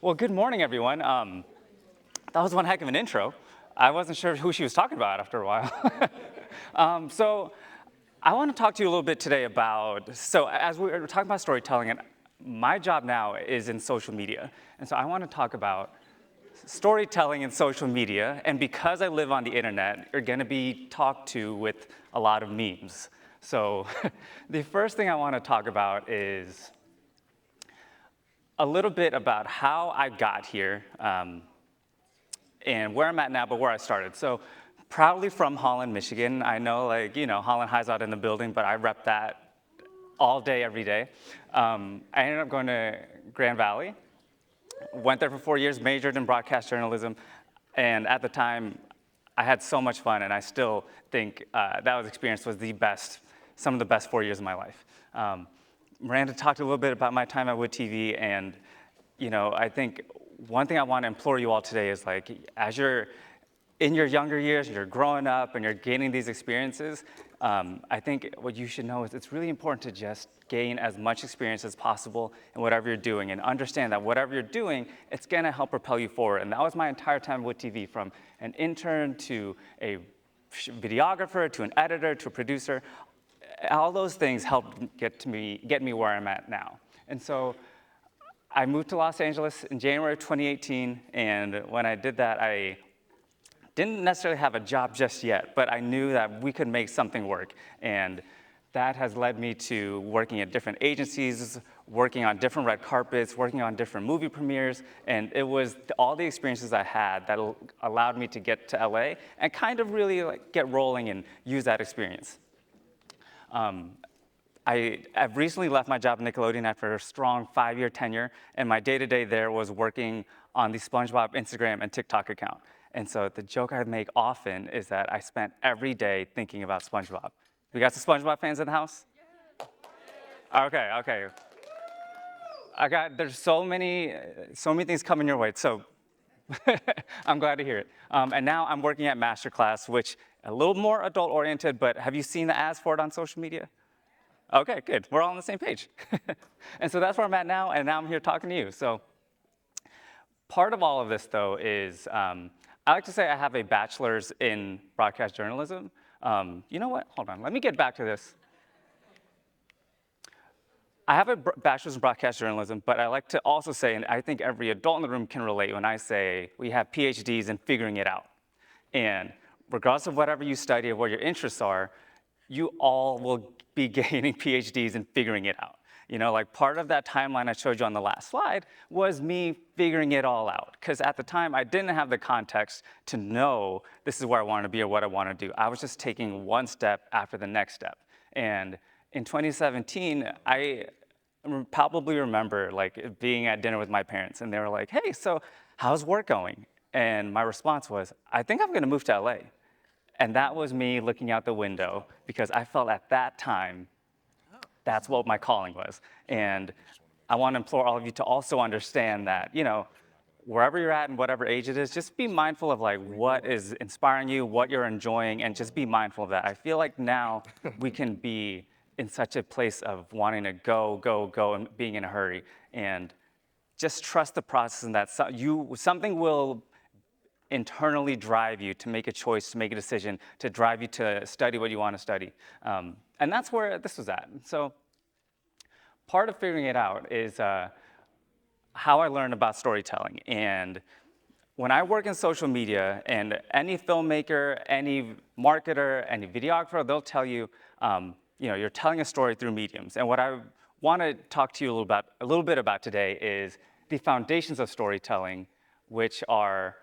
Well, good morning, everyone. That was one heck of an intro. I wasn't sure who she was talking about after a while. So I want to talk to you a little bit today about, so as we were talking about storytelling, and my job now is in social media. And so I want to talk about storytelling in social media. And because I live on the internet, you're going to be talked to with a lot of memes. So the first thing I want to talk about is a little bit about how I got here and where I'm at now, but where I started. So proudly from Holland, Michigan. I know, Holland High's out in the building, but I rep that all day, every day. I ended up going to Grand Valley, went there for 4 years, majored in broadcast journalism, and at the time, I had so much fun, and I still think experience was some of the best 4 years of my life. Miranda talked a little bit about my time at Wood TV, and I think one thing I want to implore you all today is as you're in your younger years, you're growing up and you're gaining these experiences, I think what you should know is it's really important to just gain as much experience as possible in whatever you're doing and understand that whatever you're doing, it's gonna help propel you forward. And that was my entire time with TV, from an intern to a videographer to an editor to a producer. All those things helped get me where I'm at now. And so I moved to Los Angeles in January of 2018, and when I did that, I didn't necessarily have a job just yet, but I knew that we could make something work. And that has led me to working at different agencies, working on different red carpets, working on different movie premieres, and it was all the experiences I had that allowed me to get to LA and kind of really get rolling and use that experience. I've recently left my job at Nickelodeon after a strong 5-year tenure, and my day-to-day there was working on the SpongeBob Instagram and TikTok account. And so the joke I make often is that I spent every day thinking about SpongeBob. We got some SpongeBob fans in the house? Okay. There's so many things coming your way, so I'm glad to hear it. And now I'm working at Masterclass, which a little more adult-oriented, but have you seen the ads for it on social media? Okay, good. We're all on the same page. And so that's where I'm at now, and now I'm here talking to you. So part of all of this, though, is I like to say I have a bachelor's in broadcast journalism. You know what? Hold on. Let me get back to this. I have a bachelor's in broadcast journalism, but I like to also say, and I think every adult in the room can relate when I say we have PhDs in figuring it out. And regardless of whatever you study or what your interests are, you all will be gaining PhDs in figuring it out. Part of that timeline I showed you on the last slide was me figuring it all out. Because at the time, I didn't have the context to know this is where I want to be or what I want to do. I was just taking one step after the next step. And in 2017, I palpably remember being at dinner with my parents, and they were like, "Hey, so how's work going?" And my response was, "I think I'm going to move to LA." And that was me looking out the window, because I felt at that time that's what my calling was. And I want to implore all of you to also understand that, wherever you're at and whatever age it is, just be mindful of what is inspiring you, what you're enjoying, and just be mindful of that. I feel like now we can be in such a place of wanting to go, and being in a hurry. And just trust the process, and that something will internally drive you to make a choice, to make a decision, to drive you to study what you want to study. And that's where this was at. So part of figuring it out is how I learned about storytelling. And when I work in social media, and any filmmaker, any marketer, any videographer, they'll tell you, you're telling a story through mediums. And what I want to talk to you a little bit about today is the foundations of storytelling, which are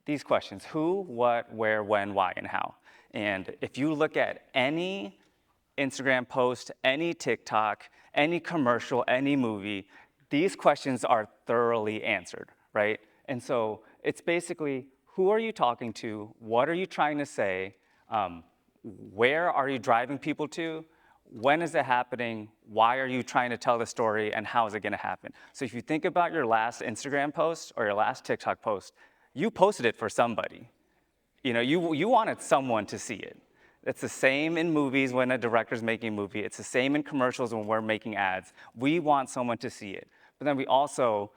these questions: who, what, where, when, why, and how. And if you look at any Instagram post, any TikTok, any commercial, any movie, these questions are thoroughly answered, right? And so it's basically, who are you talking to? What are you trying to say? Where are you driving people to? When is it happening? Why are you trying to tell the story? And how is it going to happen? So if you think about your last Instagram post or your last TikTok post, you posted it for somebody. You wanted someone to see it. It's the same in movies when a director's making a movie. It's the same in commercials when we're making ads. We want someone to see it. But then we also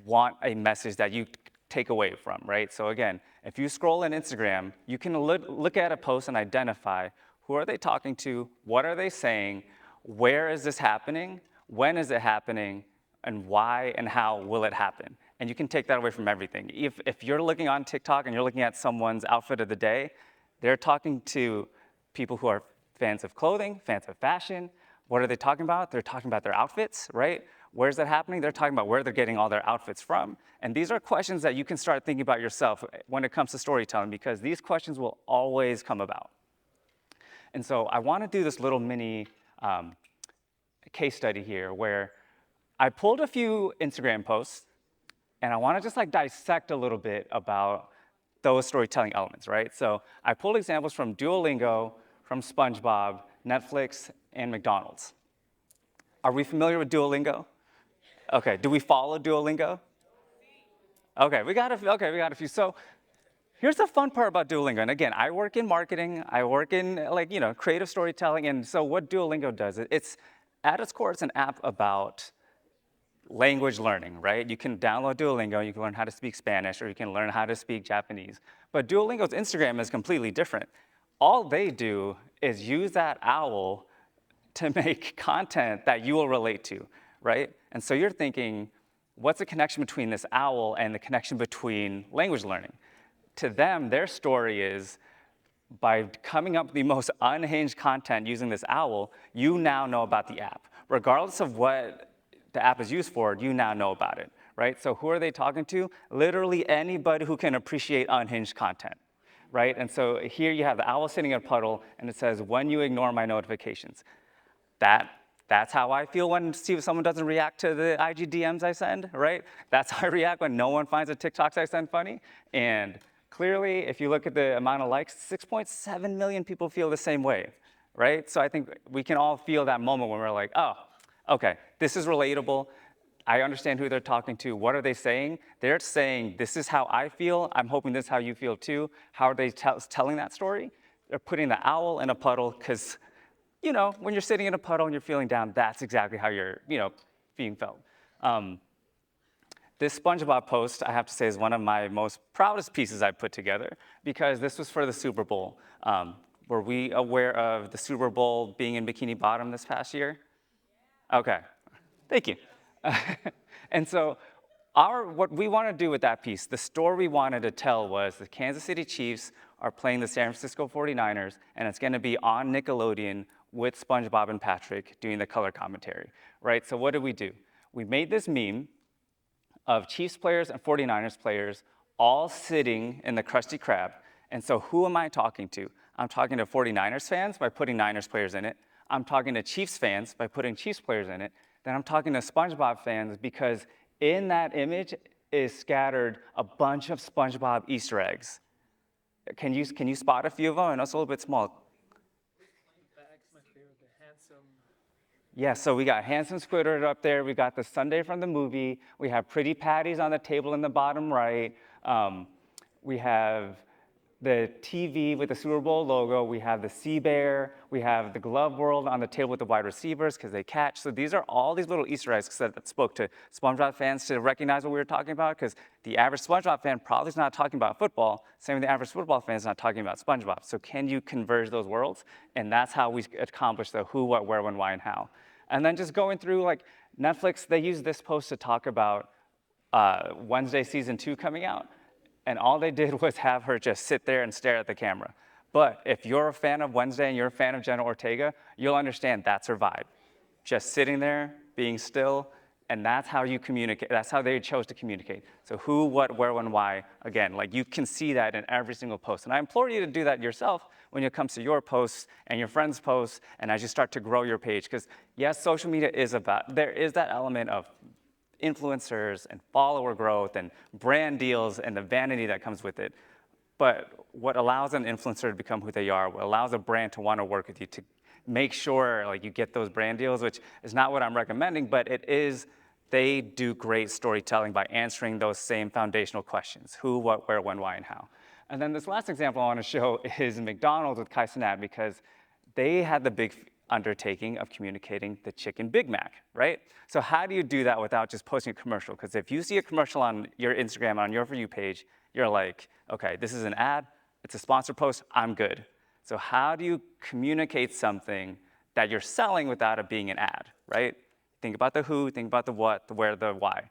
want a message that you take away from, right? So again, if you scroll in Instagram, you can look at a post and identify who are they talking to, what are they saying, where is this happening, when is it happening, and why and how will it happen? And you can take that away from everything. If you're looking on TikTok and you're looking at someone's outfit of the day, they're talking to people who are fans of clothing, fans of fashion. What are they talking about? They're talking about their outfits, right? Where's that happening? They're talking about where they're getting all their outfits from. And these are questions that you can start thinking about yourself when it comes to storytelling, because these questions will always come about. And so I want to do this little mini case study here where I pulled a few Instagram posts, and I want to just like dissect a little bit about those storytelling elements, right? So I pulled examples from Duolingo, from SpongeBob, Netflix, and McDonald's. Are we familiar with Duolingo? Okay, do we follow Duolingo? Okay, we got a few. So here's the fun part about Duolingo. And again, I work in marketing, I work in creative storytelling. And so what Duolingo does, it's at its core, it's an app about language learning, right? You can download Duolingo, you can learn how to speak Spanish, or you can learn how to speak Japanese. But Duolingo's Instagram is completely different. All they do is use that owl to make content that you will relate to, right? And so you're thinking, what's the connection between this owl and the connection between language learning? To them, their story is, by coming up with the most unhinged content using this owl, you now know about the app. Regardless of what the app is used for, you now know about it, right? So who are they talking to? Literally anybody who can appreciate unhinged content, right? And so here you have the owl sitting in a puddle, and it says, when you ignore my notifications. That's how I feel when someone doesn't react to the IG DMs I send, right? That's how I react when no one finds the TikToks I send funny. And clearly, if you look at the amount of likes, 6.7 million people feel the same way, right? So I think we can all feel that moment when we're like, oh, okay, this is relatable. I understand who they're talking to. What are they saying? They're saying, this is how I feel. I'm hoping this is how you feel too. How are they telling that story? They're putting the owl in a puddle because, when you're sitting in a puddle and you're feeling down, that's exactly how you're, being felt. This SpongeBob post, I have to say, is one of my most proudest pieces I put together, because this was for the Super Bowl. Were we aware of the Super Bowl being in Bikini Bottom this past year? Okay, thank you. And so what we want to do with that piece, the story we wanted to tell was the Kansas City Chiefs are playing the San Francisco 49ers, and it's going to be on Nickelodeon with SpongeBob and Patrick doing the color commentary, right? So what did we do? We made this meme of Chiefs players and 49ers players all sitting in the Krusty Krab. And so who am I talking to? I'm talking to 49ers fans by putting Niners players in it. I'm talking to Chiefs fans by putting Chiefs players in it. Then I'm talking to SpongeBob fans because in that image is scattered a bunch of SpongeBob Easter eggs. Can you spot a few of them? I know it's a little bit small. Yeah, so we got Handsome Squidward up there. We got the Sunday from the movie. We have Pretty Patties on the table in the bottom right. We have the TV with the Super Bowl logo. We have the Sea Bear. We have the Glove World on the table with the wide receivers because they catch. So these are all these little Easter eggs that spoke to SpongeBob fans to recognize what we were talking about, because the average SpongeBob fan probably is not talking about football. Same with the average football fan is not talking about SpongeBob. So can you converge those worlds? And that's how we accomplish the who, what, where, when, why, and how. And then just going through, like Netflix, they use this post to talk about Wednesday season 2 coming out. And all they did was have her just sit there and stare at the camera. But if you're a fan of Wednesday and you're a fan of Jenna Ortega, you'll understand that's her vibe. Just sitting there, being still, and that's how you communicate. That's how they chose to communicate. So who, what, where, when, why. Again, like you can see that in every single post. And I implore you to do that yourself when it comes to your posts and your friends' posts and as you start to grow your page. Because yes, social media is about, there is that element of influencers and follower growth and brand deals and the vanity that comes with it. But what allows an influencer to become who they are, what allows a brand to want to work with you, to make sure like you get those brand deals, which is not what I'm recommending, but it is, they do great storytelling by answering those same foundational questions: who, what, where, when, why, and how. And then this last example I want to show is McDonald's with Kai Cenat, because they had the big undertaking of communicating the chicken Big Mac, right? So how do you do that without just posting a commercial? Because if you see a commercial on your Instagram, on your For You page, you're like, okay, this is an ad, it's a sponsored post, I'm good. So how do you communicate something that you're selling without it being an ad, right? Think about the who, think about the what, the where, the why.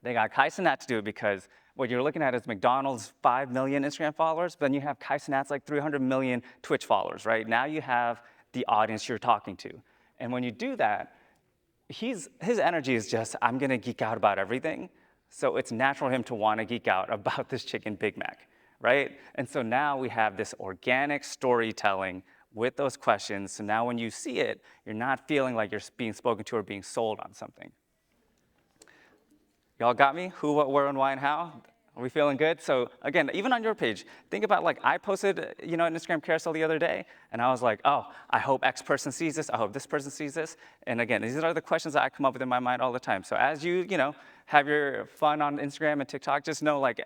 They got Kai Cenat to do it because what you're looking at is McDonald's 5 million Instagram followers, but then you have Kai Cenat's like 300 million Twitch followers, right? Now you have the audience you're talking to. And when you do that, his energy is just, I'm gonna geek out about everything. So it's natural for him to wanna geek out about this chicken Big Mac, right? And so now we have this organic storytelling with those questions. So now when you see it, you're not feeling like you're being spoken to or being sold on something. Y'all got me? Who, what, where, and why, and how? Are we feeling good? So again, even on your page, think about like I posted, an Instagram carousel the other day, and I was like, oh, I hope X person sees this. I hope this person sees this. And again, these are the questions that I come up with in my mind all the time. So as you have your fun on Instagram and TikTok, just know like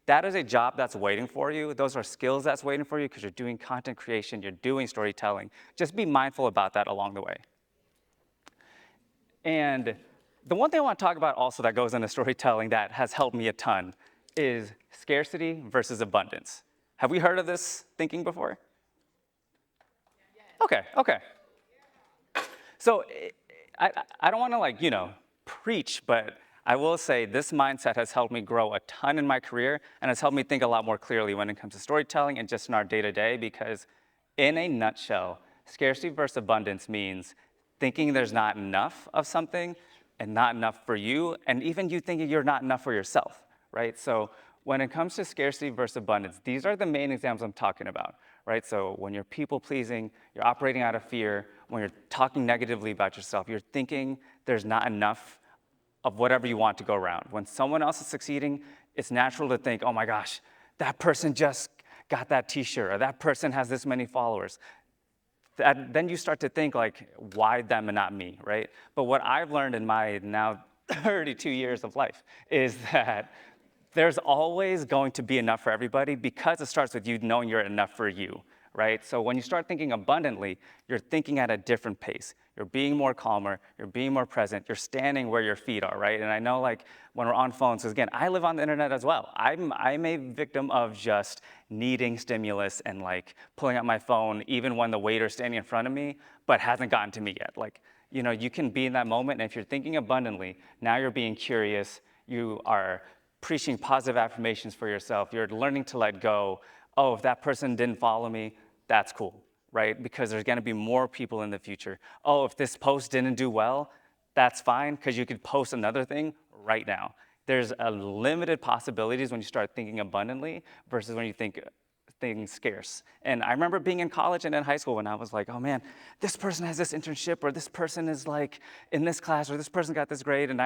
that is a job that's waiting for you. Those are skills that's waiting for you because you're doing content creation, you're doing storytelling. Just be mindful about that along the way. And the one thing I want to talk about also that goes into storytelling that has helped me a ton is scarcity versus abundance. Have we heard of this thinking before? Okay. So I don't want to preach, but I will say this mindset has helped me grow a ton in my career and has helped me think a lot more clearly when it comes to storytelling and just in our day-to-day, because in a nutshell, scarcity versus abundance means thinking there's not enough of something and not enough for you, and even you thinking you're not enough for yourself, right? So when it comes to scarcity versus abundance, these are the main examples I'm talking about, right? So when you're people-pleasing, you're operating out of fear, when you're talking negatively about yourself, you're thinking there's not enough of whatever you want to go around. When someone else is succeeding, it's natural to think, oh my gosh, that person just got that t-shirt, or that person has this many followers. Then you start to think like, why them and not me, right? But what I've learned in my now 32 years of life is that there's always going to be enough for everybody because it starts with you knowing you're enough for you, right? So when you start thinking abundantly, you're thinking at a different pace. You're being more calmer, you're being more present, you're standing where your feet are, right? And I know like when we're on phones, because again, I live on the internet as well. I'm a victim of just needing stimulus and like pulling out my phone even when the waiter's standing in front of me, but hasn't gotten to me yet. Like, you can be in that moment, and if you're thinking abundantly, now you're being curious, you are preaching positive affirmations for yourself, you're learning to let go. Oh, if that person didn't follow me, that's cool, right? Because there's gonna be more people in the future. Oh, if this post didn't do well, that's fine, because you could post another thing right now. There's a limited possibilities when you start thinking abundantly versus when you think things scarce. And I remember being in college and in high school when I was like, oh man, this person has this internship, or this person is like in this class, or this person got this grade, and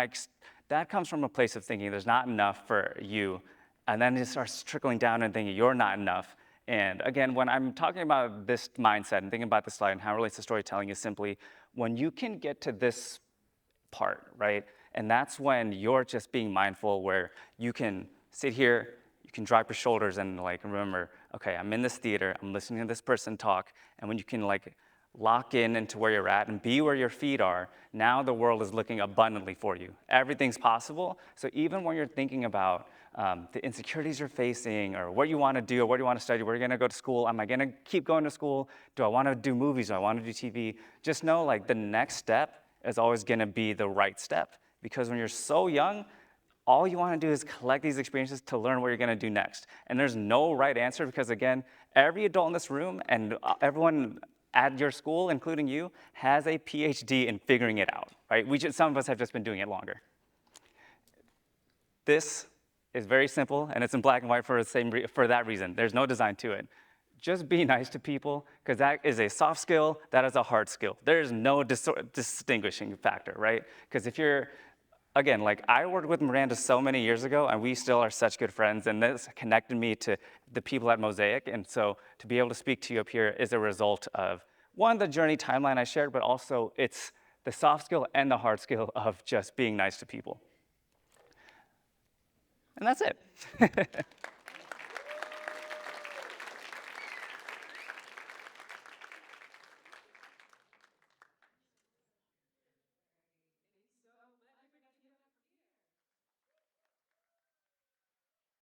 that comes from a place of thinking there's not enough for you. And then it starts trickling down and thinking you're not enough. And again, when I'm talking about this mindset and thinking about this slide and how it relates to storytelling is simply when you can get to this part, right? And that's when you're just being mindful, where you can sit here, you can drop your shoulders and like remember, okay, I'm in this theater, I'm listening to this person talk, and when you can like lock in into where you're at and be where your feet are, now the world is looking abundantly for you. Everything's possible. So even when you're thinking about the insecurities you're facing, or what you want to do, or what you want to study, where you're going to go to school, am I going to keep going to school? Do I want to do movies? Do I want to do TV? Just know like the next step is always going to be the right step, because when you're so young, all you want to do is collect these experiences to learn what you're going to do next. And there's no right answer, because again, every adult in this room and everyone at your school, including you, has a PhD in figuring it out, right? Some of us have just been doing it longer. This is very simple, and it's in black and white for that reason. There's no design to it. Just be nice to people, because that is a soft skill, that is a hard skill. There is no distinguishing factor, right? Because if you're, again, like I worked with Miranda so many years ago, and we still are such good friends, and this connected me to the people at Mosaic, and so to be able to speak to you up here is a result of, one, the journey timeline I shared, but also it's the soft skill and the hard skill of just being nice to people. And that's it.